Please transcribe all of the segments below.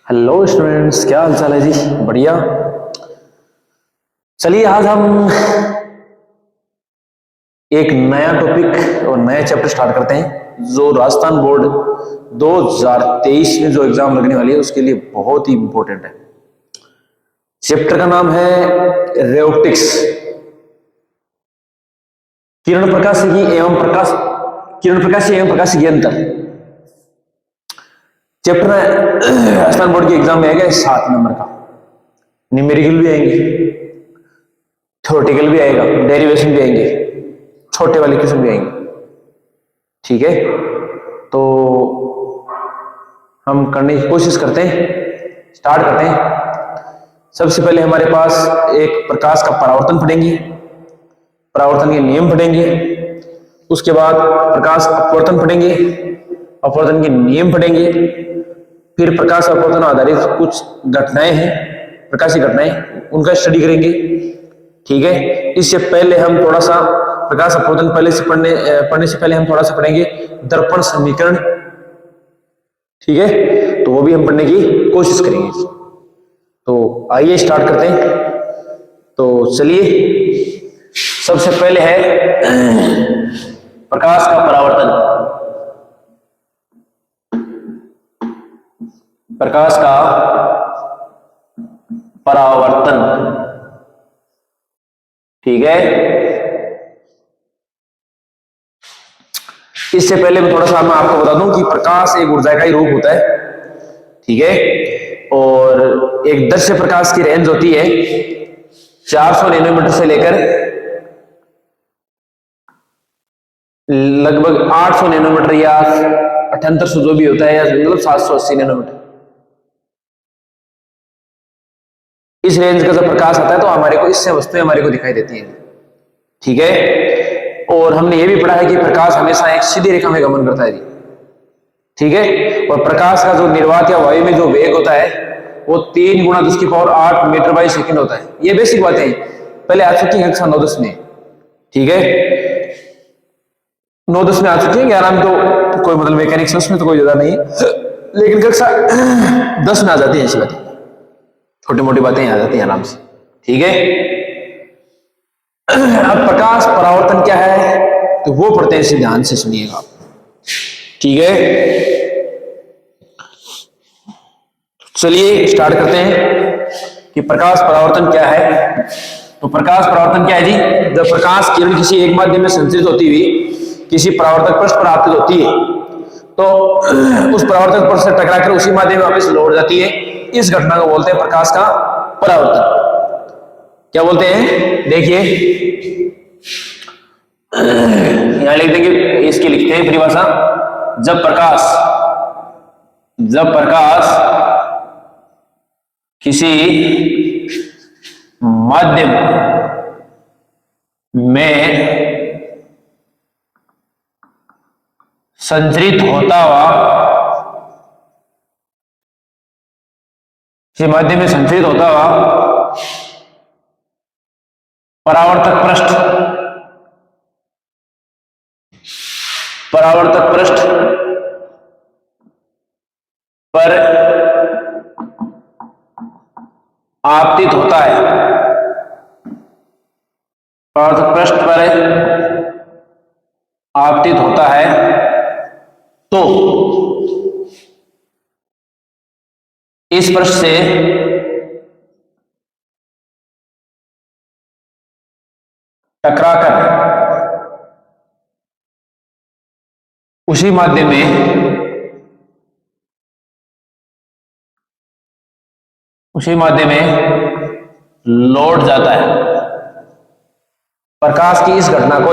Hello students, क्या हाल चाल है जी? बढ़िया। चलिए आज हम एक नया टॉपिक और नया चैप्टर स्टार्ट करते हैं जो राजस्थान बोर्ड 2023 में जो एग्जाम लगने वाली है उसके लिए बहुत ही इंपॉर्टेंट है। चैप्टर का नाम है रेओप्टिक्स, किरण प्रकाशिकी एवं प्रकाशिकी अंतर। चैप्टर राजस्थान बोर्ड के एग्जाम में आएगा 7 नंबर का। न्यूमेरिकल भी आएंगे, थ्योरेटिकल भी आएगा, डेरिवेशन भी आएंगे, छोटे वाले क्वेश्चन भी आएंगे। ठीक है, तो हम करने की कोशिश करते हैं, स्टार्ट करते हैं। सबसे पहले हमारे पास एक प्रकाश का परावर्तन पढ़ेंगे, परावर्तन के नियम पढ़ेंगे। उसके बाद प्रकाश अपवर्तन पढ़ेंगे, अपवर्तन के नियम पढ़ेंगे। फिर प्रकाश अपवर्तन आधारित कुछ घटनाएं हैं, प्रकाशीय घटनाएं, उनका स्टडी करेंगे। ठीक है, इससे पहले हम थोड़ा सा प्रकाश अपवर्तन पढ़ने से पहले हम थोड़ा सा पढ़ेंगे दर्पण समीकरण। ठीक है, तो वो भी हम पढ़ने की कोशिश करेंगे। तो आइए स्टार्ट करते हैं। तो चलिए, सबसे पहले है प्रकाश का परावर्तन। प्रकाश का परावर्तन, ठीक है। इससे पहले मैं थोड़ा सा मैं आपको बता दूं कि प्रकाश एक ऊर्जा का ही रूप होता है, ठीक है। और एक दृश्य प्रकाश की रेंज होती है 400 नैनोमीटर से लेकर लगभग 800 नैनोमीटर या 7800 जो भी होता है, या मतलब 780 नैनोमीटर। इस रेंज का जब प्रकाश आता है तो हमारे को इससे वस्तुएं हमारे को दिखाई देती हैं, ठीक है। और हमने ये भी पढ़ा है कि प्रकाश हमेशा एक सीधी रेखा में गमन करता है जी, ठीक है। और प्रकाश का जो निर्वात या वायु में जो वेग होता है वो 3 × 10⁸ मीटर बाई सेकंड होता है। ये बेसिक बातें हैं, पहले आ चुकी हैं कक्षा 9-10 में, ठीक है। 9-10 में आ चुकी है, 11 में तो कोई मतलब मैकेनिक्स उसमें तो कोई ज्यादा नहीं है, लेकिन कक्षा 10 में आ जाती है ऐसी बातें, छोटी मोटी बातें आ जाती हैं आराम से, ठीक है। अब प्रकाश परावर्तन क्या है तो वो पढ़ते हैं, इसे ध्यान से सुनिएगा, ठीक है। चलिए स्टार्ट करते हैं कि प्रकाश परावर्तन क्या है। तो प्रकाश परावर्तन क्या है जी? जब प्रकाश किरण किसी एक माध्यम में संचरित होती हुई किसी परावर्तक पृष्ठ पर आपतित होती है तो उस परावर्तक पृष्ठ से टकराकर उसी माध्यम में वापस लौट जाती है, इस घटना को बोलते हैं प्रकाश का परावर्तन। क्या बोलते हैं? देखिए यहां लिख देंगे, इसकी लिखते हैं परिभाषा। जब प्रकाश किसी माध्यम में संचरित होता हुआ परावर्तक पृष्ठ पर आपतित होता है, परावर्तक पृष्ठ पर आपतित होता है तो इस पृष्ठ से टकराकर उसी माध्यम में लौट जाता है। प्रकाश की इस घटना को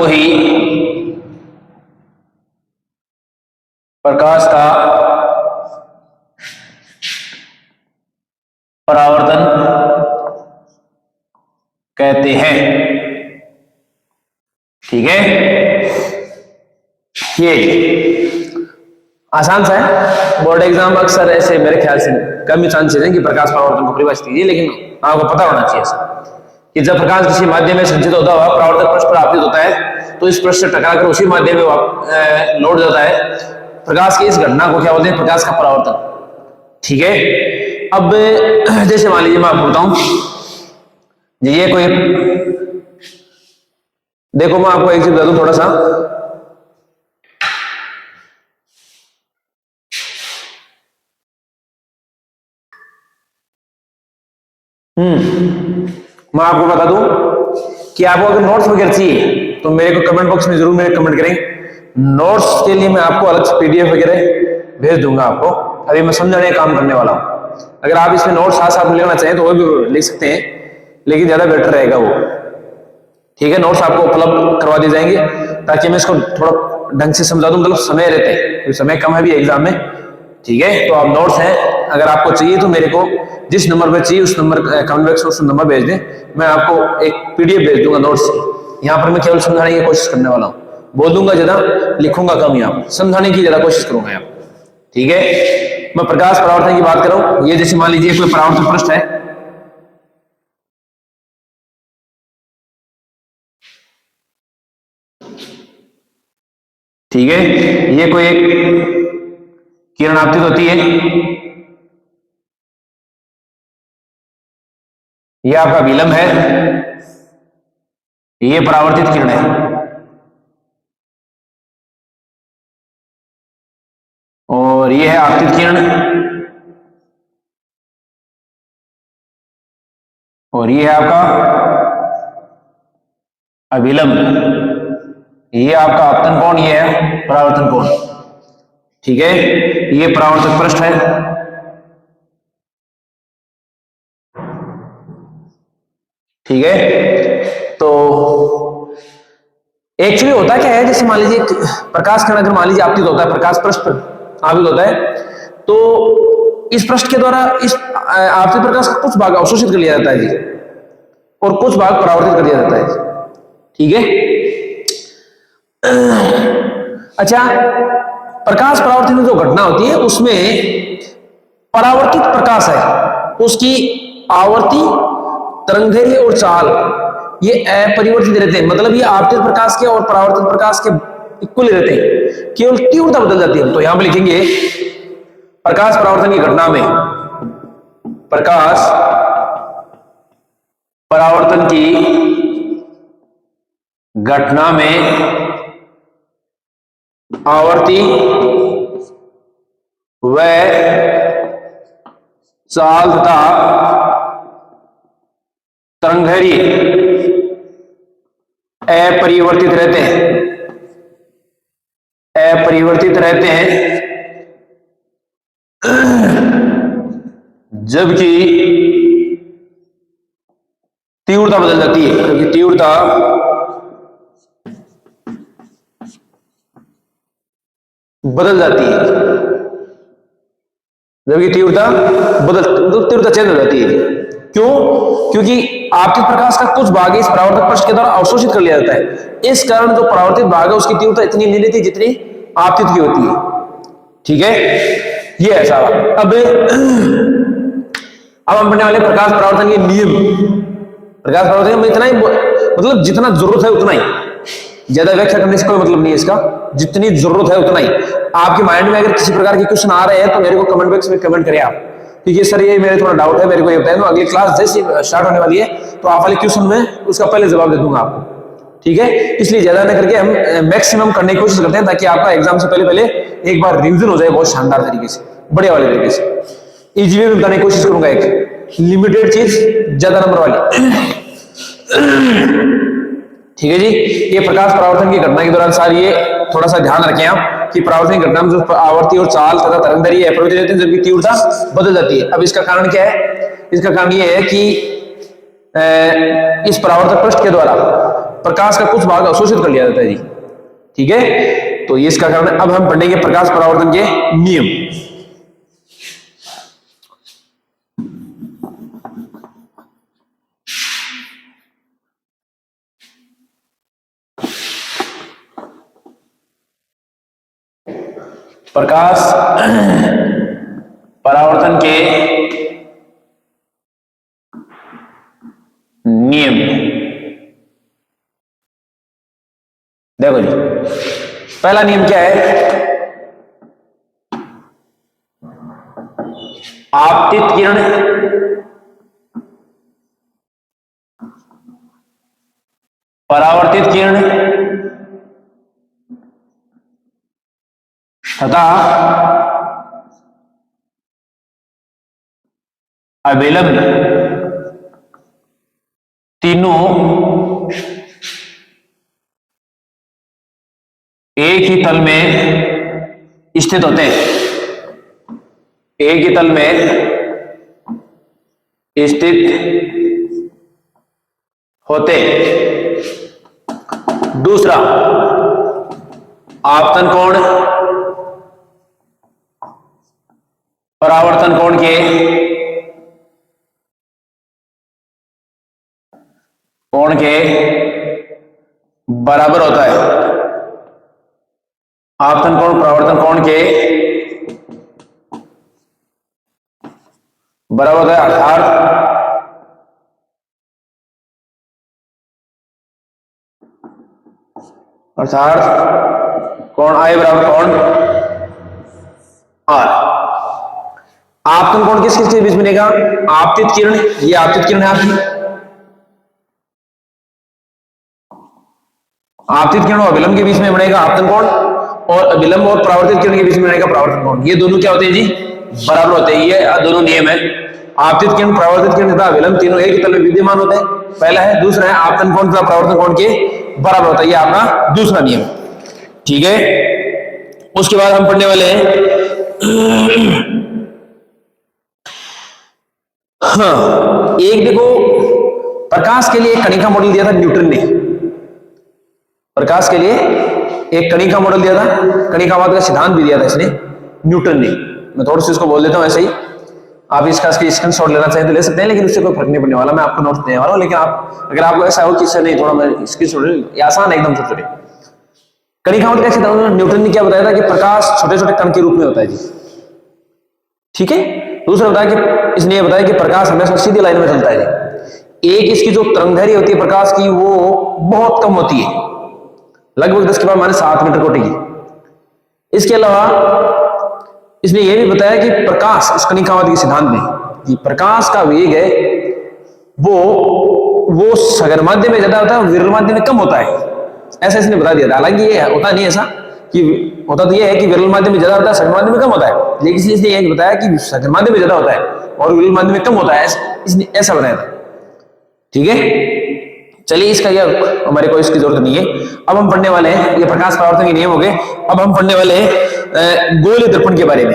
ही प्रकाश का परावर्तन कहते हैं, ठीक है। ये आसान सा है, बोर्ड एग्जाम अक्सर ऐसे मेरे ख्याल से कम ही चांसेस हैं कि प्रकाश परावर्तन को परिभाषित कीजिए, लेकिन आपको पता होना चाहिए कि जब प्रकाश किसी माध्यम में संचित होता हुआ परावर्तक पृष्ठ पर आपतित होता है तो इस पृष्ठ से टकराकर उसी माध्यम में लौट जाता है। प्रकाश की इस घटना को क्या बोलते हैं? प्रकाश का परावर्तन। ठीक है, अब जैसे मान लीजिए मैं आपको बताऊं, ये कोई, देखो मैं आपको एक चीज बता दूं थोड़ा सा, मैं आपको बता दूं कि आपको अगर नोट्स वगैरह चाहिए तो मेरे को कमेंट बॉक्स में जरूर मेरे कमेंट करें। नोट्स के लिए मैं आपको अलग से पीडीएफ वगैरह भेज दूंगा आपको। अभी मैं समझाने का काम करने वाला हूं। अगर आप इसमें नोट्स साथ साथ लेना चाहें तो वो भी लिख सकते हैं, लेकिन ज्यादा बेटर रहेगा वो। ठीक है, नोट्स आपको उपलब्ध करवा दिए जाएंगे ताकि मैं इसको थोड़ा ढंग से समझा दूं, मतलब समय रहते हैं क्योंकि समय कम है भी एग्जाम में। ठीक है, तो आप नोट्स हैं, अगर आपको चाहिए तो मेरे को जिस नंबर पे चाहिए उस नंबर कमेंट बॉक्स में उस नंबर भेज दें, मैं आपको एक पीडीएफ भेज दूंगा नोट्स की। यहाँ पर मैं केवल समझाने की कोशिश करने वाला हूँ, बोलूंगा ज्यादा, लिखूंगा कम, यहाँ पर समझाने की ज्यादा कोशिश करूंगा यहाँ। ठीक है, मैं प्रकाश परावर्तन की बात कर रहा हूँ। ये जैसे मान लीजिए कोई परावर्तन पृष्ठ है, ठीक है, ये कोई एक किरण आपतित होती है, ये आपका विलंब है, ये परावर्तित किरण है, और ये है आपतित किरण, और ये है आपका अभिलंब, ये आपका आपतन कोण, ये है परावर्तन कोण। ठीक है, ये परावर्तक पृष्ठ है, ठीक है। तो एक्चुअली होता क्या है, जैसे मान लीजिए प्रकाश किरण अगर मान लीजिए आपतित होता है, प्रकाश पृष्ठ पर आपतित होता है, तो इस पृष्ठ के द्वारा इस आपतित प्रकाश का कुछ भाग अवशोषित कर लिया जाता है जी, और कुछ भाग परावर्तित कर दिया जाता है। ठीक है, अच्छा, प्रकाश परावर्तन की जो घटना होती है उसमें परावर्तित प्रकाश है, उसकी आवर्ती, तरंगदैर्घ्य और चाल ये अपरिवर्तित रहते हैं। मतलब ये आपतित प्रकाश के और परावर्तित प्रकाश के इक्वल रहते हैं, केवल तीव्रता बदल जाती है। तो यहां पर लिखेंगे प्रकाश परावर्तन की घटना में, प्रकाश परावर्तन की घटना में आवर्ती व चाल तथा तरंगदैर्घ्य अपरिवर्तित रहते हैं, अपरिवर्तित रहते हैं, जबकि तीव्रता बदल जाती है, क्योंकि तीव्रता बदल जाती है, जबकि तीव्रता तीव्रता चेंज हो जाती है। क्यों? क्योंकि आपतित प्रकाश का कुछ भाग इस परावर्तक पृष्ठ के द्वारा अवशोषित कर लिया जाता है। इस कारण जो परावर्तित भाग है उसकी तीव्रता इतनी नहीं रहती जितनी आपतित की होती है। ठीक है, ये ऐसा। अब हम पढ़ने वाले प्रकाश परावर्तन के नियम। प्रकाश परावर्तन में इतना ही, मतलब जितना जरूरत है उतना ही, ज्यादा व्याख्या करने से कोई मतलब नहीं है इसका, जितनी जरूरत है उतना ही। आपके माइंड में अगर किसी प्रकार के क्वेश्चन आ रहे हैं तो मेरे को कमेंट बॉक्स में कमेंट करें आप, ठीक है सर ये मेरे थोड़ा डाउट है, मेरे को ये बताएं। तो अगली क्लास जैसे स्टार्ट होने वाली है तो आप वाले क्वेश्चन में उसका पहले जवाब दे दूंगा आपको। ठीक है, इसलिए ज्यादा ना करके हम मैक्सिमम करने की कोशिश करते हैं ताकि आपका एग्जाम से पहले एक बार रिविजन हो जाए बहुत शानदार तरीके से, बढ़िया वाले तरीके से। इजी वे में बताने की कोशिश करूंगा, एक लिमिटेड चीज ज्यादा नंबर वाली। ठीक है जी, ये प्रकाश परावर्तन की घटना के दौरान सार ये थोड़ा सा ध्यान रखें आप कि परावर्तन की घटना में जो आवर्ती और चाल तथा तरंगदैर्घ्य अपरिवर्तित रहते हैं जबकि तीव्रता बदल जाती है। अब इसका कारण क्या है? इसका कारण ये है कि इस परावर्तक पृष्ठ के द्वारा प्रकाश का कुछ भाग अवशोषित कर लिया जाता है जी। ठीक है, तो ये इसका कारण है। अब हम पढ़ेंगे प्रकाश परावर्तन के नियम। प्रकाश परावर्तन के नियम। देखो जी, पहला नियम क्या है? आपतित किरण परावर्तित किरण तथा अभिलंब तीनों एक ही तल में स्थित होते हैं। एक ही तल में स्थित होते। दूसरा, आपतन कोण परावर्तन कोण के बराबर होता है। आपतन कोण परावर्तन कोण के बराबर होता है, अर्थात कोण आई बराबर कोण आर। आपतन कोण किस किस के बीच बनेगा? आपतित किरण, ये आपतित किरण है आपकी, आपतित किरण और अभिलंब के बीच में बनेगा आपतन कोण, और अभिलंब और परावर्तित किरण के बीच में बनेगा परावर्तन कोण। ये दोनों क्या होते हैं जी? बराबर होते हैं। ये दोनों नियम है। आपतित किरण, परावर्तित किरण तथा अभिलंब तीनों एक ही तल में विद्यमान होते हैं, पहला है। दूसरा है आपतन कोण तथा परावर्तन कोण के बराबर होता है, ये आपका दूसरा नियम। ठीक है, उसके बाद हम पढ़ने वाले हैं हाँ, एक देखो, प्रकाश के लिए एक कणिका मॉडल दिया था न्यूटन ने। प्रकाश के लिए एक कणिका मॉडल दिया था, कणिकावाद का सिद्धांत भी दिया था इसने, न्यूटन ने। मैं थोड़ा सा इसको बोल देता हूं ऐसे ही, आप इसका स्क्रीनशॉट लेना चाहें तो ले सकते हैं, लेकिन उससे कोई फर्क नहीं पड़ने वाला। मैं आपको नोट्स देने वाला हूं, लेकिन आप अगर आपको ऐसा हो कि इससे नहीं, थोड़ा मैं स्क्रीनशॉट, आसान है एकदम छोटे छोटे। कणिकावाद का सिद्धांत न्यूटन ने क्या बताया था कि प्रकाश छोटे छोटे कण के रूप में होता है जी। ठीक है। दूसरा बताया कि इसने ये बताया कि प्रकाश हमेशा सीधी लाइन में चलता है जी। एक इसकी जो तरंगदैर्घ्य होती है प्रकाश की, वो बहुत कम होती है, लगभग 10 के पावर माइनस 7 मीटर कोटि की। इसके अलावा इसने यह भी बताया कि प्रकाश, इस कणिकावाद के सिद्धांत में, कि प्रकाश का वेग है वो सघन माध्यम में ज्यादा होता है, विरल माध्यम में कम होता है, ऐसा इसने बता दिया था। हालांकि ये होता नहीं ऐसा, कि होता तो ये है कि विरल माध्यम में ज्यादा होता है, सघन माध्यम में कम होता है, लेकिन इसने ये बताया कि सघन माध्यम में ज्यादा होता है और विरल माध्यम में कम होता है, इसने ऐसा बताया था। ठीक है, चलिए, इसका यह हमारे को इसकी जरूरत नहीं है। अब हम पढ़ने वाले हैं, ये प्रकाश परावर्तन के नियम हो गए। अब हम पढ़ने वाले हैं गोलीय दर्पण के बारे में।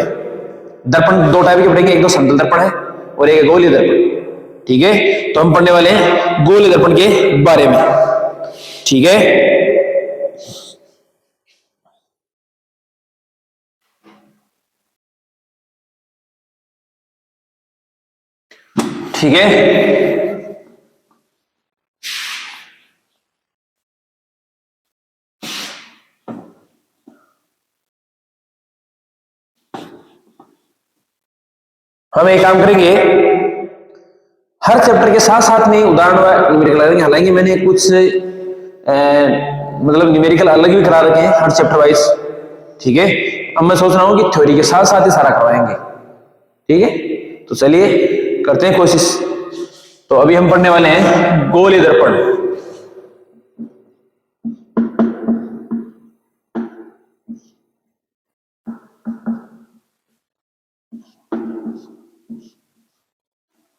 दर्पण दो टाइप के पढ़ेंगे, एक तो समतल दर्पण है और एक गोलीय दर्पण। ठीक है, तो हम पढ़ने वाले हैं गोलीय दर्पण के बारे में। ठीक है, ठीक है। हम एक काम करेंगे, हर चैप्टर के साथ साथ में उदाहरण न्यूमेरिकल करेंगे। हालांकि मैंने कुछ मतलब न्यूमेरिकल अलग भी करा रखे हैं हर चैप्टर वाइज। ठीक है, अब मैं सोच रहा हूं कि थ्योरी के साथ साथ ही सारा करवाएंगे। ठीक है, तो चलिए करते हैं कोशिश। तो अभी हम पढ़ने वाले हैं गोलीय दर्पण।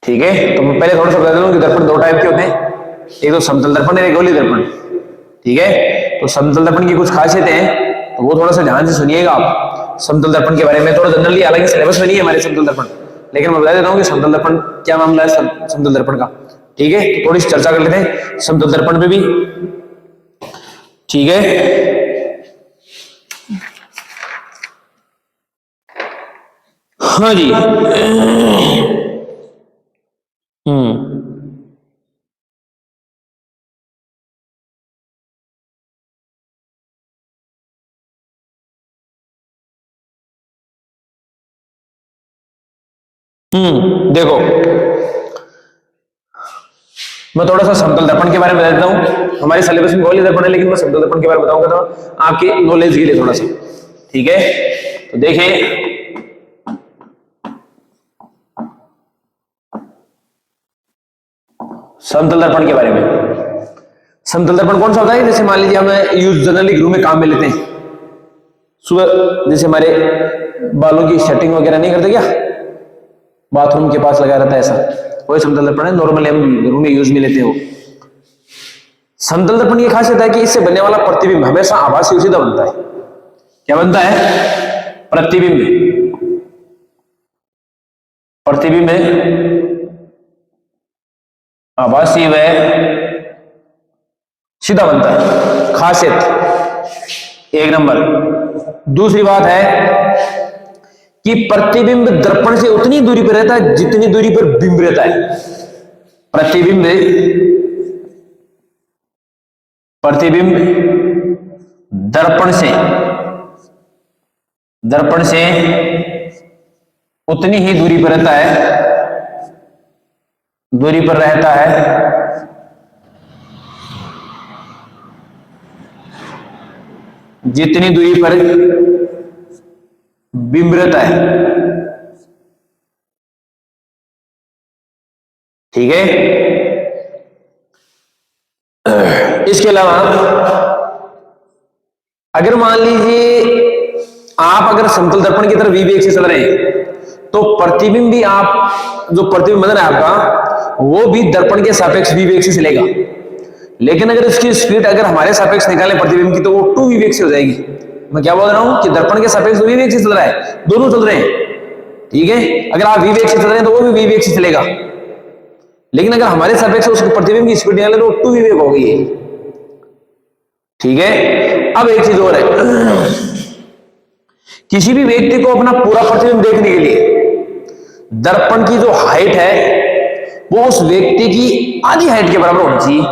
ठीक है, तो मैं पहले थोड़ा सा बता दूं कि दर्पण दो टाइप के होते हैं, एक तो समतल दर्पण है, एक गोलीय दर्पण। ठीक है, तो समतल दर्पण की कुछ खासियतें हैं, तो वो थोड़ा सा ध्यान से सुनिएगा आप। समतल दर्पण के बारे में थोड़ा जनरली, हालांकि सिलेबस में नहीं है हमारे समतल दर्पण, लेकिन मैं बता देता हूँ कि समतल दर्पण क्या मामला है समतल दर्पण का। ठीक है, तो थोड़ी सी चर्चा कर लेते हैं समतल दर्पण पे भी। ठीक है, हाँ जी। देखो, मैं थोड़ा सा समतल दर्पण के बारे में बता देता हूँ। हमारे सिलेबस में गोलीय दर्पण है, लेकिन मैं समतल दर्पण के बारे में बताऊंगा तो आपके नॉलेज के लिए थोड़ा सा, ठीक है। तो देखिए समतल दर्पण के बारे में। समतल दर्पण कौन सा होता है? जैसे मान लीजिए हमें यूज जनरली गृह में काम में लेते हैं, सुबह जैसे हमारे बालों की सेटिंग वगैरह नहीं करते क्या, बाथरूम के पास लगा रहता है, ऐसा वही समतल दर्पण है। नॉर्मली हम रूम में यूज में लेते हो। समतल दर्पण की खासियत है कि इससे बनने वाला प्रतिबिंब हमेशा आभासी सीधा बनता है। क्या बनता है? प्रतिबिंब। प्रतिबिंब आभासी व सीधा बनता है, खासियत एक नंबर। दूसरी बात है कि प्रतिबिंब दर्पण से उतनी दूरी पर रहता है जितनी दूरी पर बिंब रहता है। प्रतिबिंब दर्पण से उतनी ही दूरी पर रहता है जितनी दूरी पर बिंब रहता है, ठीक है। इसके अलावा अगर मान लीजिए आप अगर समतल दर्पण की तरफ वी वेग से चल रहे हैं तो प्रतिबिंब भी, आप जो प्रतिबिंब बन रहा है आपका, वो भी दर्पण के सापेक्ष वी वेग से चलेगा। लेकिन अगर इसकी स्पीड अगर हमारे सापेक्ष निकालें प्रतिबिंब की तो वो 2 वी वेग से हो जाएगी। मैं क्या बोल रहा हूं कि दर्पण के सापेक्ष वी वेग से चल रहा है, दोनों चल रहे हैं, ठीक है। अगर आप वी वेग से चल रहे हैं तो वो भी वी वेग से चलेगा, लेकिन अगर हमारे सापेक्ष उसके प्रतिबिंब की स्पीड निकालें तो 2 वी वेग हो गई है, ठीक है। अब एक चीज और है, किसी भी व्यक्ति को अपना पूरा प्रतिबिंब देखने के लिए दर्पण की जो हाइट है वो उस व्यक्ति की आधी हाइट के बराबर होनी चाहिए।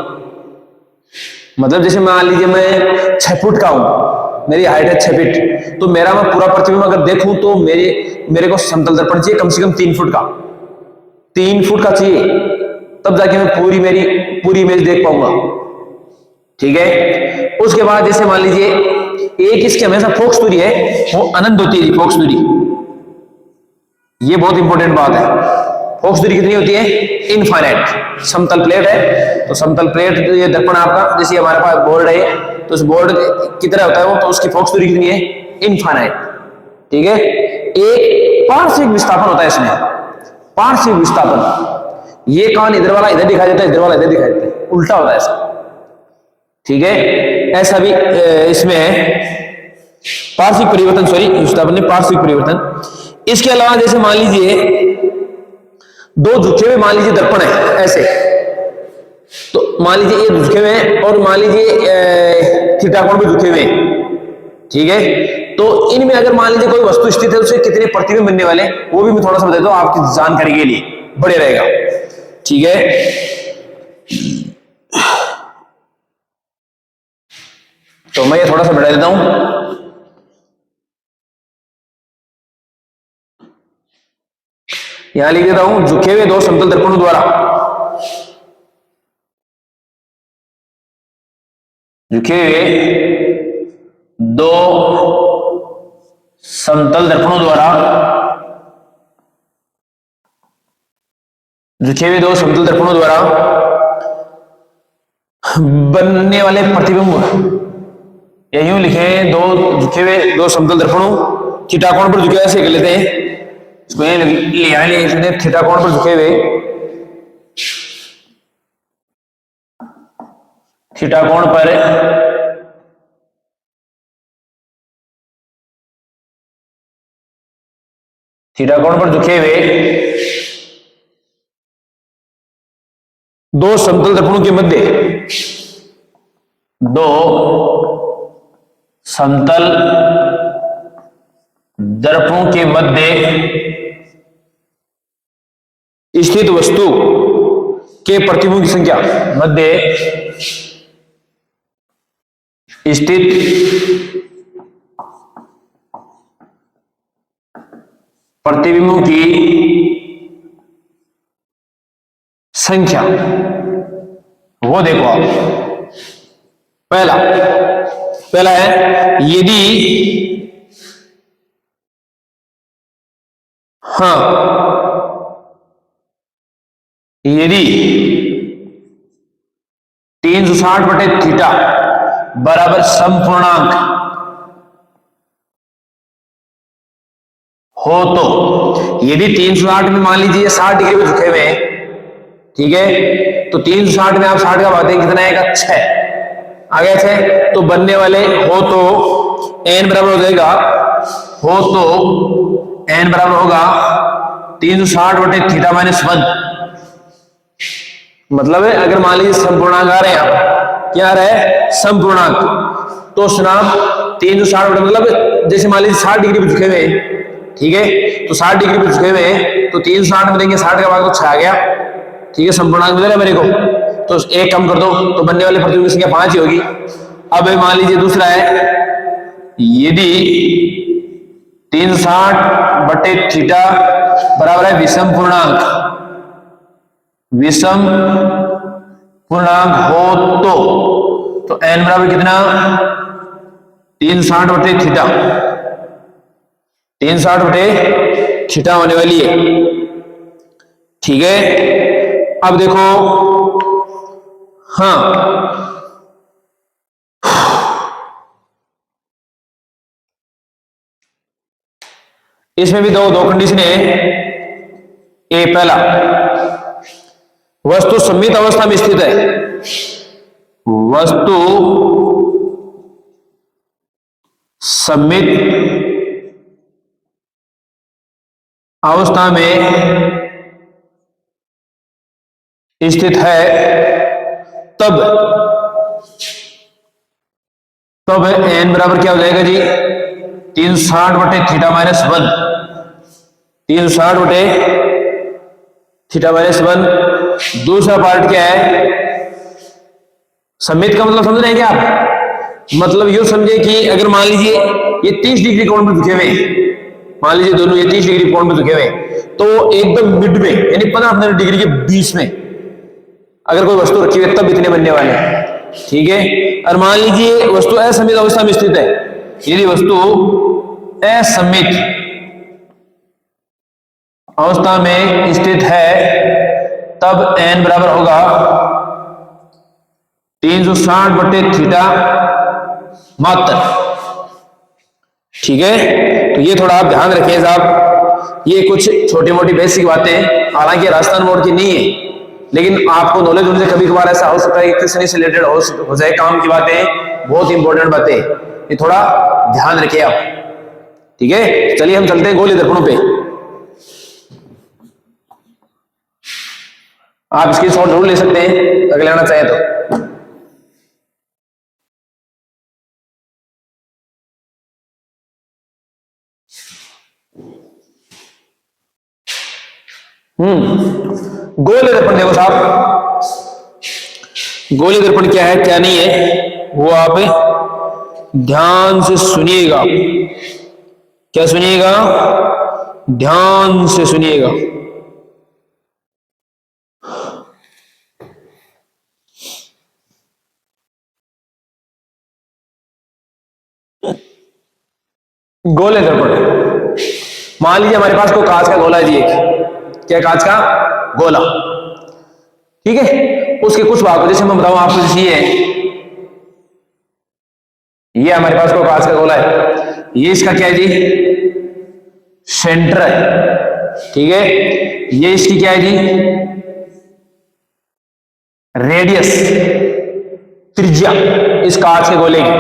मतलब जैसे मान लीजिए मैं 6 फुट का हूं, मेरी हाइट है 6 फीट, तो मेरा मैं पूरा प्रतिबिंब अगर देखूं तो मेरे को समतल दर्पण चाहिए कम से कम 3 फुट का, 3 फुट का चाहिए, तब जाके मैं मेरी पूरी इमेज देख पाऊंगा, ठीक है। उसके बाद जैसे मान लीजिए एक इसकी हमेशा फोकस दूरी है वो अनंत होती है, फोकस दूरी, ये बहुत इंपॉर्टेंट बात है। फोकस दूरी कितनी होती है? इनफाइनाइट। समतल प्लेट है तो समतल प्लेट, ये दर्पण आपका, जैसे हमारे पास बोर्ड है तो उस बोर्ड की तरह होता है वो, तो उसकी फोकस दूरी कितनी है? इनफाइनाइट, ठीक है। एक पार्श्विक विस्थापन होता है इसमें, पार्श्विक विस्थापन, ये कान इधर वाला इधर दिखाई देता है, इधर वाला इधर दिखाई देता है, उल्टा होता है ऐसा, ठीक है। ऐसा भी इसमें है पार्श्विक परिवर्तन, सॉरी विस्थापन ने पार्श्विक परिवर्तन। इसके अलावा जैसे मान लीजिए 2 झुके हुए मान लीजिए दर्पण है ऐसे, तो मान लीजिए ये झुके हुए हैं और मान लीजिए थीटा कोण भी झुके हुए हैं, ठीक है। तो इनमें अगर मान लीजिए कोई वस्तु स्थित है उससे कितने प्रतिबिंब बनने वाले, वो भी मैं थोड़ा सा बता देता हूं आपकी जानकारी के लिए, बढ़िया रहेगा, ठीक है। तो मैं ये थोड़ा सा बढ़ा देता हूं। यहां लिख देता हूं, झुके हुए 2 समतल दर्पणों द्वारा, झुके हुए 2 समतल दर्पणों द्वारा, झुके हुए 2 समतल दर्पणों द्वारा बनने वाले प्रतिबिंब, या यूं लिखे 2 झुके हुए 2 समतल दर्पणों, थीटा कोण पर झुके हुए ऐसे कर लेते हैं, इसको लिया थीटा कोण पर झुके हुए, थीटा कोण पर झुके हुए 2 समतल दर्पणों के मध्य, 2 समतल दर्पणों के मध्य स्थित वस्तु के प्रतिबिंब की संख्या, मध्य स्थित प्रतिबिंबों की संख्या वो देखो आप। पहला है यदि, हाँ, यदि 360/θ बराबर समपूर्णांक हो तो, यदि 360 में मान लीजिए 60 डिग्री पे झुके हुए हैं, ठीक है, तो 360 में आप 60 का भाग देंगे कितना आएगा, 6 आ गया 6। तो बनने वाले हो तो n बराबर हो जाएगा, हो तो n बराबर होगा 360/θ - 1। मतलब है अगर मान लीजिए संपूर्णांक आ रहे हैं, आप क्या आ रहा है, संपूर्णांक, तो जनाब 360 मतलब जैसे मान लीजिए 60 डिग्री पे झुके हुए हैं, ठीक है, तो 60 डिग्री पे झुके हुए हैं, तो 360 में देंगे 60 का भाग तो 6 आ गया, ठीक है, संपूर्णांक मिलेगा मेरे को, तो एक कम कर दो तो बनने वाले प्रतिबिंब की संख्या 5 ही होगी। अब मान लीजिए दूसरा है, यदि 360/θ बराबर है विषम पूर्णांक हो तो n बराबर कितना, 360/θ, 360/θ होने वाली है, ठीक है। अब देखो, हाँ, इसमें भी दो कंडीशन है। ए, पहला, वस्तु सममित अवस्था में स्थित है, वस्तु सममित अवस्था में स्थित है, तब n बराबर क्या हो जाएगा जी, 360/θ - 1, 360/θ - 1। दूसरा पार्ट क्या है, सममित का मतलब समझ रहे हैं क्या आप, मतलब यूं समझे कि अगर मान लीजिए ये 30 डिग्री कोण पे झुके हुए, मान लीजिए दोनों ये 30 डिग्री कोण पे झुके हुए, तो एकदम मिड में यानी 15 डिग्री के बीच में अगर कोई वस्तु रखी हुई तब इतने बनने वाले हैं, ठीक है। और मान लीजिए वस्तु असममित अवस्था में स्थित है, यदि वस्तु असममित अवस्था में स्थित है, तब n बराबर होगा 360/θ मात्र, ठीक है। तो ये थोड़ा आप ध्यान रखें साहब, ये कुछ छोटी मोटी बेसिक बातें, हालांकि राजस्थान बोर्ड की नहीं है, लेकिन आपको नॉलेज होने से कभी कभार ऐसा हो सकता है कि किसी से रिलेटेड हो जाए काम की बातें, बहुत इंपॉर्टेंट बातें, ये थोड़ा ध्यान रखिए आप, ठीक है। चलिए हम चलते हैं गोलीय दर्पणों पे। आप इसकी शॉट जरूर ले सकते हैं अगर लेना चाहे तो। गोलीय दर्पण देखो साहब, गोलीय दर्पण क्या है क्या नहीं है वो आप ध्यान से सुनिएगा। क्या सुनिएगा, ध्यान से सुनिएगा। गोलीय दर्पण, मान लीजिए हमारे पास कोई कांच का गोला है जी, एक क्या कांच का गोला, ठीक है, उसके कुछ भाग जैसे मैं बताऊं आपको, जैसे ये हमारे पास कोई कांच का गोला है, ये इसका क्या है जी, सेंटर है, ठीक है, ये इसकी क्या है जी, रेडियस, त्रिज्या इस कांच के गोले की।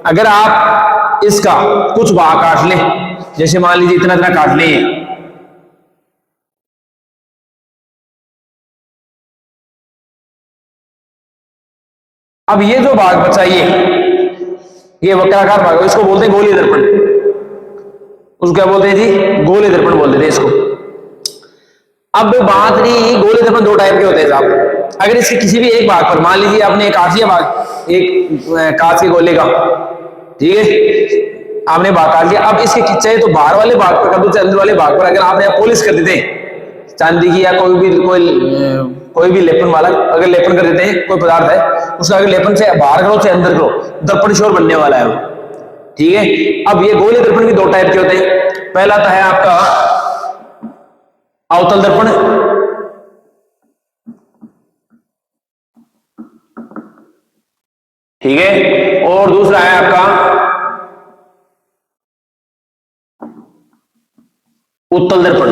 अगर आप इसका कुछ भाग काट लें, जैसे मान लीजिए इतना इतना काट लें, अब ये जो भाग बचा ये वक्राकार भाग है, इसको बोलते हैं गोलीय दर्पण। उसको क्या बोलते हैं जी, गोलीय दर्पण बोल देते हैं इसको। अब बात नहीं, गोलीय दर्पण दो टाइप के होते हैं साहब। अगर इसके किसी भी एक भाग पर, मान लीजिए आपने एक काट लिया भाग, एक कांच के गोले का, ठीक है, आपने भाग काट लिया, अब इसके चाहे तो बाहर वाले भाग पर कर दो चाहे अंदर वाले भाग पर, अगर आपने पॉलिश कर देते चांदी की या कोई भी लेपन वाला अगर लेपन कर देते हैं कोई पदार्थ है उसका अगर लेपन से बाहर करो से अंदर करो दर्पण शोर बनने वाला है वो। ठीक है, अब ये गोलीय दर्पण भी दो टाइप के होते हैं। पहला तो है आपका अवतल दर्पण, ठीक है, और दूसरा है आपका उत्तल दर्पण।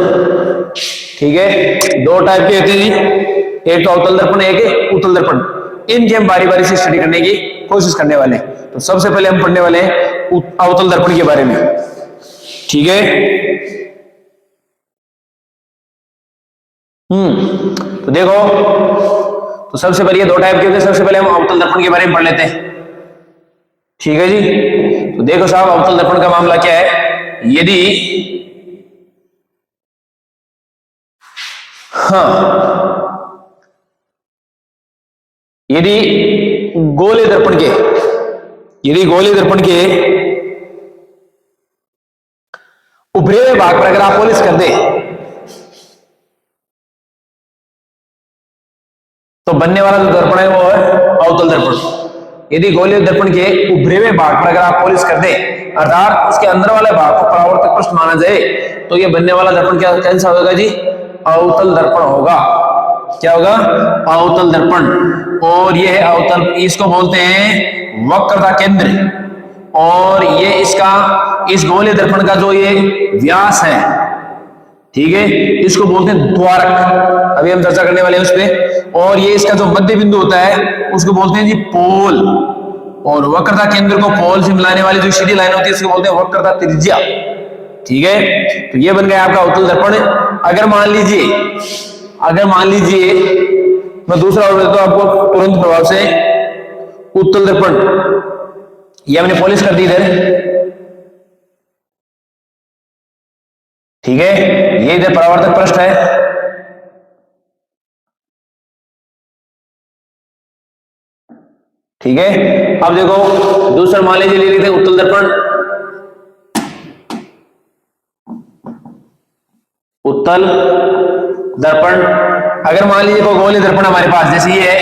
ठीक है, दो टाइप के होते हैं जी, एक तो अवतल दर्पण एक उत्तल दर्पण। इनकी हम बारी बारी से स्टडी करने की कोशिश करने वाले हैं। तो सबसे पहले हम पढ़ने वाले हैं अवतल दर्पण के बारे में। ठीक है, तो देखो, तो सबसे पहले ये दो टाइप के होते हैं। सबसे पहले हम अवतल दर्पण के बारे में पढ़ लेते हैं। ठीक है जी, तो देखो साहब, अवतल दर्पण का मामला क्या है। यदि यदि गोलीय दर्पण के उभरे हुए भाग पर अगर आप पॉलिश कर दे तो बनने वाला जो दर्पण है वो है अवतल दर्पण। यदि गोलीय दर्पण के उभरे हुए भाग पर अगर आप पॉलिश कर दे अर्थात उसके अंदर वाले भाग को परावर्तक पृष्ठ माना जाए तो ये बनने वाला दर्पण क्या कैसा होगा जी, अवतल दर्पण होगा। क्या होगा, अवतल दर्पण। और ये है अवतल, इसको बोलते हैं वक्रता केंद्र। और ये इस गोलीय दर्पण का जो ये व्यास है, ठीक है, इसको बोलते हैं द्वारक। अभी हम चर्चा करने वाले हैं उस पे। और ये इसका जो मध्य बिंदु होता है उसको बोलते हैं जी पोल। और वक्रता केंद्र को पोल से मिलाने वाली जो सीधी लाइन होती है इसको बोलते हैं वक्रता त्रिज्या। ठीक है, तो ये बन गया आपका अवतल दर्पण। अगर मान लीजिए मैं दूसरा और देता हूं आपको तुरंत प्रभाव से, उत्तल दर्पण। ये हमने पॉलिश कर दी इधर, ठीक है, ये इधर परावर्तक पृष्ठ है। ठीक है, अब देखो दूसरा मान लीजिए ले लेते हैं उत्तल दर्पण। उत्तल दर्पण, अगर मान लीजिए कोई गोलीय दर्पण हमारे पास जैसे ये है,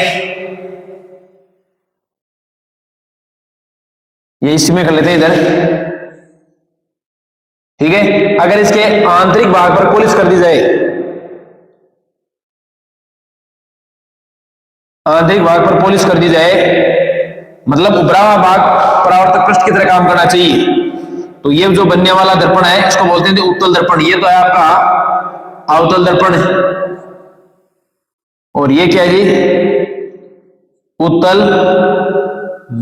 ये इसमें कर लेते हैं इधर। ठीक है, अगर इसके आंतरिक भाग पर पॉलिश कर दी जाए, आंतरिक भाग पर पॉलिश कर दी जाए मतलब उभरा हुआ भाग परावर्तक पृष्ठ की तरह काम करना चाहिए, तो ये जो बनने वाला दर्पण है इसको बोलते हैं उत्तल दर्पण। ये तो है आपका अवतल दर्पण है। और ये क्या है जी, उत्तल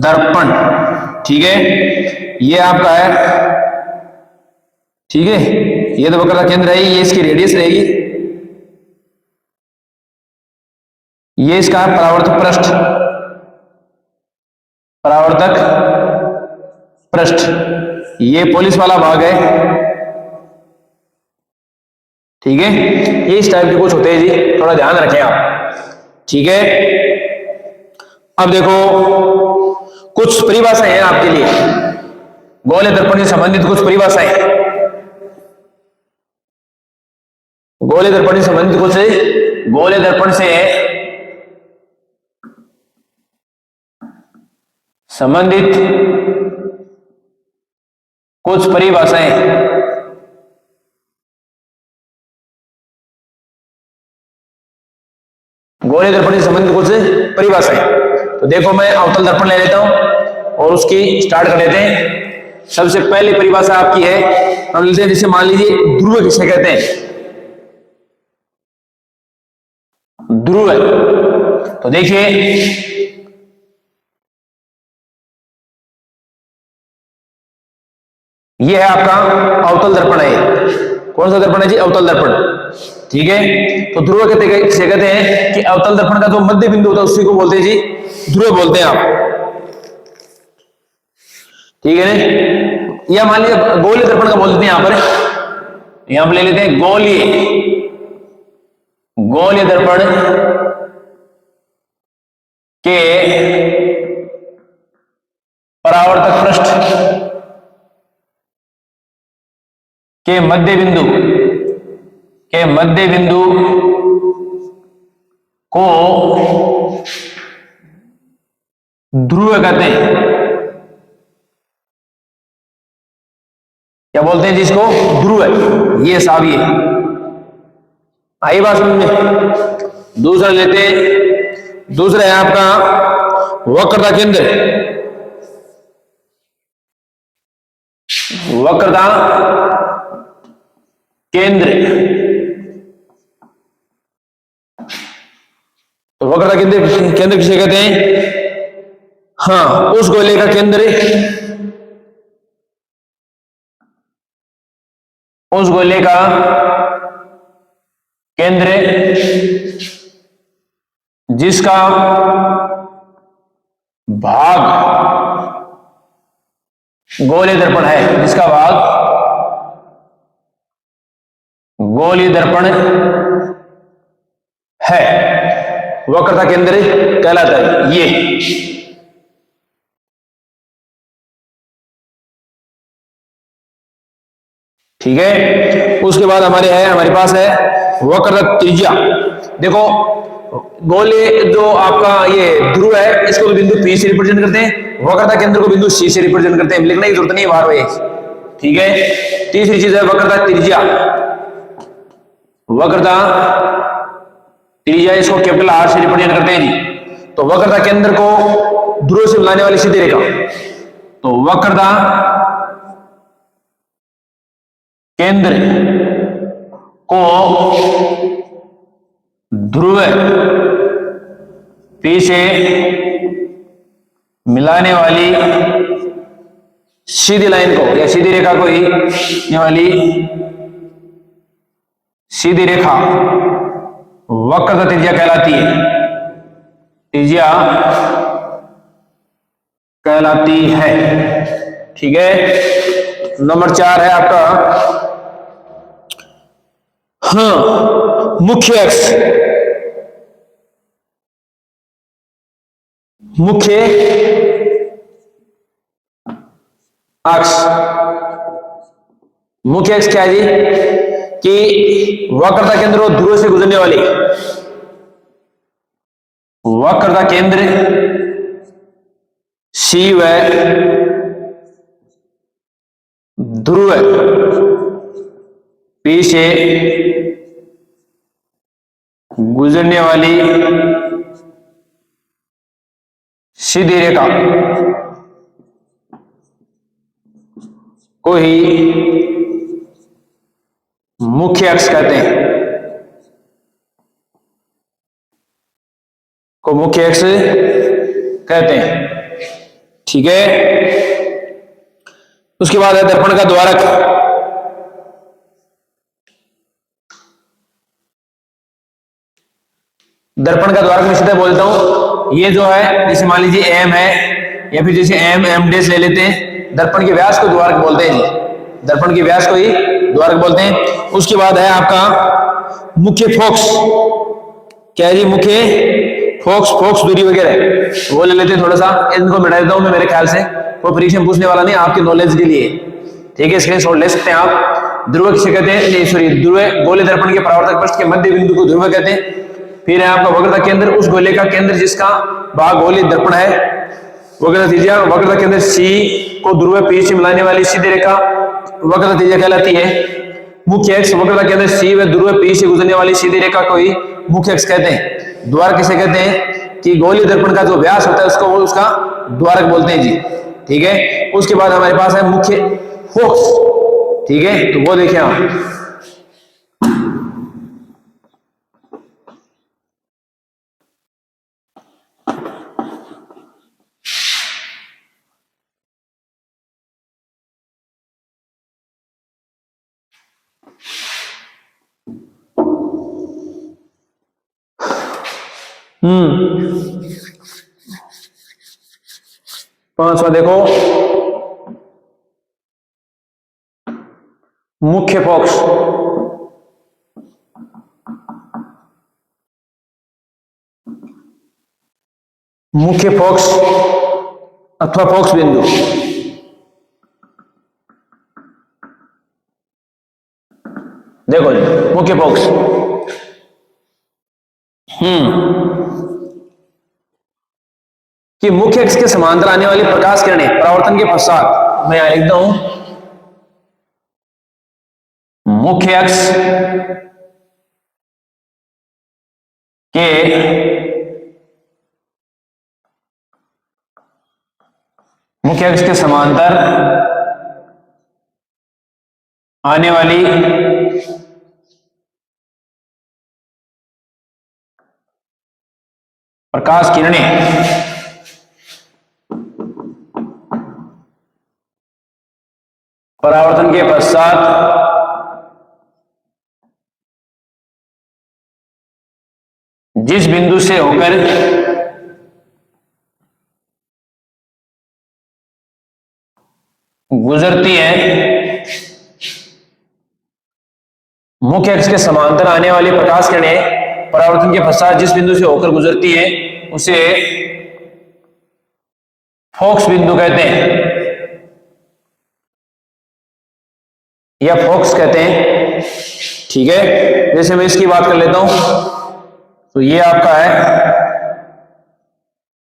दर्पण। ठीक है, ये आपका है। ठीक है, ये तो वक्रता केंद्र है, ये इसकी रेडियस रहेगी, ये इसका परावर्तक पृष्ठ, ये पॉलिश वाला भाग है। ठीक है, ये इस टाइप के कुछ होते हैं जी, थोड़ा ध्यान रखें आप। ठीक है, अब देखो कुछ परिभाषाएं हैं आपके लिए, गोलीय दर्पण से संबंधित कुछ परिभाषाएं। गोलीय दर्पण से संबंधित कुछ परिभाषाएं। गोलीय दर्पण से संबंधित कुछ परिभाषाएं। तो देखो मैं अवतल दर्पण ले लेता हूं और उसकी स्टार्ट कर लेते हैं। सबसे पहली परिभाषा आपकी है, हम लेते हैं जिसे मान लीजिए ध्रुव किसे कहते हैं, ध्रुव। तो देखिए ये है आपका अवतल दर्पण है। कौन सा दर्पण है जी, अवतल दर्पण। ठीक है, तो ध्रुव किसे कहते हैं कि अवतल दर्पण का जो मध्य बिंदु होता है उसी को बोलते हैं जी ध्रुव बोलते हैं आप। ठीक है ना, या मान लीजिए गोलीय दर्पण का बोल देते हैं यहां पर ले लेते हैं गोलीय दर्पण के परावर्तक पृष्ठ के मध्य बिंदु के मध्य बिंदु को ध्रुव कहते हैं। क्या बोलते हैं जिसको? ध्रुव है। ये साब ये आई बात समझ में। दूसरा लेते हैं, दूसरा है आपका वक्रता केंद्र। वक्रता केंद्र, तो वक्रता केंद्र केंद्र किसे कहते हैं? हाँ, उस गोले का केंद्र, उस गोले का केंद्र जिसका भाग गोलीय दर्पण है, जिसका भाग गोलीय दर्पण है, वक्रता केंद्र कहलाता है। ये ठीक है। उसके बाद हमारे पास है वक्रता त्रिज्या। देखो गोले जो आपका ये ध्रुव है, इसको बिंदु P से रिप्रेजेंट करते हैं, वक्रता केंद्र को बिंदु C से रिप्रेजेंट करते हैं, लिखने की जरूरत नहीं बार बार। ठीक है। तीसरी चीज है वक्रता त्रिज्या। वक्रता त्रिज्या इसको कैपिटल R से रिप्रेजेंट करते हैं जी। तो वक्रता केंद्र को ध्रुव से मिलाने वाली सीधी रेखा, तो वक्रता केंद्र को ध्रुव P से मिलाने वाली सीधी लाइन को या सीधी रेखा को ही ये वाली सीधी रेखा वक्रता त्रिज्या कहलाती है। त्रिज्या कहलाती है। ठीक है। नंबर 4 है आपका मुख्य अक्ष। मुख्य अक्ष, मुख्य अक्ष क्या है जी? कि वक्रता केंद्र और ध्रुव से गुजरने वाली, वक्रता केंद्र C व ध्रुव P से गुजरने वाली सीधी रेखा को ही मुख्य अक्ष कहते हैं, को मुख्य अक्ष कहते हैं। ठीक है। उसके बाद है दर्पण का द्वारक। दर्पण का द्वारक मैं सीधा बोलता हूं, ये जो है जैसे मान लीजिए M है, या फिर जैसे M डैश ले लेते हैं, दर्पण के व्यास को द्वारक बोलते हैं जी। दर्पण के व्यास को ही द्वारक बोलते हैं। उसके बाद है आपका मुख्य फोकस। क्या है जी? मुख्य फोकस, फोकस दूरी वगैरह वो ले लेते हैं। थोड़ा सा इनको मिटा देता हूं मैं, मेरे ख्याल से वो परीक्षा में पूछने वाला नहीं, आपके नॉलेज के लिए। ठीक है, स्क्रीनशॉट ले सकते हैं आप। ध्रुव किसे कहते हैं? सॉरी, ध्रुव गोले दर्पण के परावर्तक पृष्ठ के मध्य बिंदु को ध्रुव कहते हैं। फिर है आपका वक्रता केंद्र, उस गोले का केंद्र जिसका भाग गोलीय दर्पण है, वक्रता त्रिज्या। वक्रता केंद्र C को ध्रुव P से मिलाने वाली सीधी रेखा वक्रता त्रिज्या कहलाती है। मुख्य अक्ष, वक्रता केंद्र C व ध्रुव P से गुजरने वाली सीधी रेखा को ही मुख्य अक्ष कहते हैं। द्वारक किसे कहते हैं? कि गोलीय दर्पण का जो व्यास होता है उसको वो उसका द्वारक बोलते हैं जी। ठीक है। उसके बाद हमारे पास है मुख्य फोकस। ठीक है, तो वो देखिए आप। पांचवा देखो, मुख्य फोकस। मुख्य फोकस अथवा फोकस बिंदु। देखो जी, मुख्य फोकस कि मुख्य अक्ष के समांतर आने वाली प्रकाश किरणें परावर्तन के पश्चात, मैं यहां लिखता हूं, मुख्य अक्ष के समांतर आने वाली प्रकाश किरणें परावर्तन के पश्चात जिस बिंदु से होकर गुजरती है, मुख्य अक्ष के समांतर आने वाली प्रकाश किरणें परावर्तन के पश्चात जिस बिंदु से होकर गुजरती है उसे फोकस बिंदु कहते हैं या फोकस कहते हैं। ठीक है, जैसे मैं इसकी बात कर लेता हूं तो ये आपका है,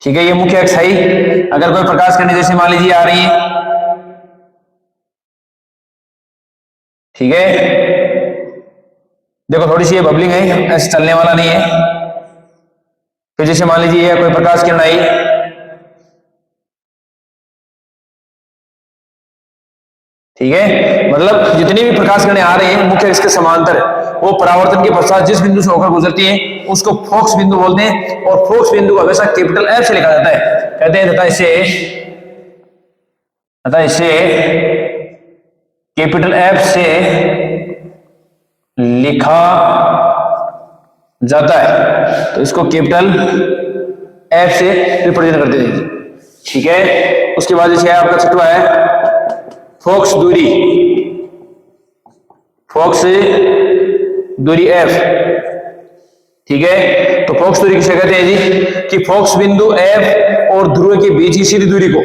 ठीक है, ये मुख्य अक्ष है। अगर कोई प्रकाश किरणें जैसे मान लीजिए आ रही है, ठीक है, देखो थोड़ी सी ये बबलिंग है, ऐसे चलने वाला नहीं है। फिर जैसे मान लीजिए ये कोई प्रकाश किरण आई, ठीक है, मतलब जितनी भी प्रकाश किरणें आ रही हैं मुख्य अक्ष के समांतर, वो परावर्तन के पश्चात जिस बिंदु से होकर गुजरती हैं उसको फोकस बिंदु बोलते हैं। और फोकस बिंदु को हमेशा कैपिटल एफ से लिखा जाता है, कहते हैं तथा इसे कैपिटल एफ से लिखा जाता है, तो इसको कैपिटल एफ से रिप्रेजेंट करते हैं। ठीक है, उसके बाद जैसे आपका छठवां है फोकस दूरी एफ। ठीक है, तो फोकस दूरी किसे कहते हैं जी, कि फोकस बिंदु एफ और ध्रुव के बीच की सीधी दूरी को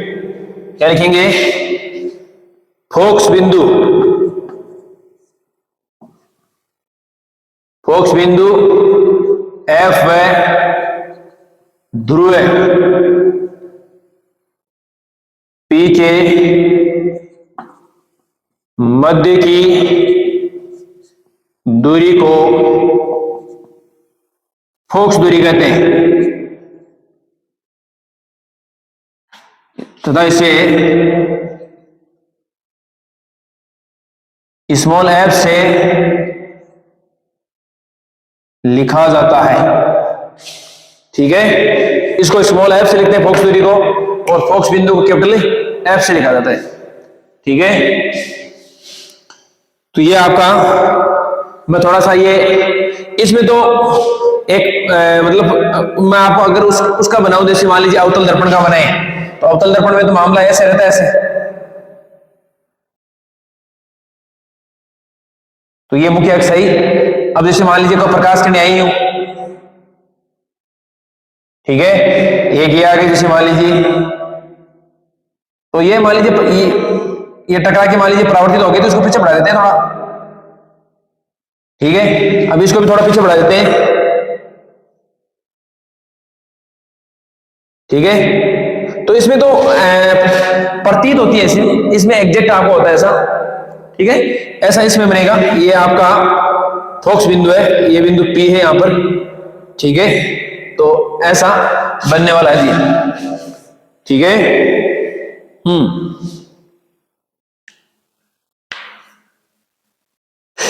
क्या लिखेंगे, फोकस बिंदु एफ व ध्रुव पी के मध्य की दूरी को फोकस दूरी कहते हैं, तथा इसे स्मॉल एफ से लिखा जाता है। ठीक है, इसको स्मॉल एफ से लिखते हैं फोकस दूरी को, और फोकस बिंदु को कैपिटल एफ से लिखा जाता है। ठीक है, तो ये आपका, मैं थोड़ा सा ये इसमें तो एक मतलब मैं आपको अगर उसका बनाऊं, जैसे मान लीजिए अवतल दर्पण का बनाए, तो अवतल दर्पण में तो मामला ऐसे रहता है, ऐसे, तो ये मुख्य अक्ष सही। अब जैसे मान लीजिए कोई प्रकाश किरणें आई हूं, ठीक है, एक ये आ गई, जैसे मान लीजिए, तो ये मान लीजिए ये टकरा के मान लीजिए परावर्तित हो गई, तो इसको पीछे बढ़ा देते हैं थोड़ा। ठीक है, अब इसको भी थोड़ा पीछे बढ़ा देते हैं। ठीक है, तो इसमें तो प्रतीत होती है, इसमें एग्जैक्ट आपको होता है ऐसा। ठीक है, ऐसा इसमें बनेगा, ये आपका फोकस बिंदु है, ये बिंदु P है यहां पर। ठीक है, तो ऐसा बनने वाला है जी। ठीक है,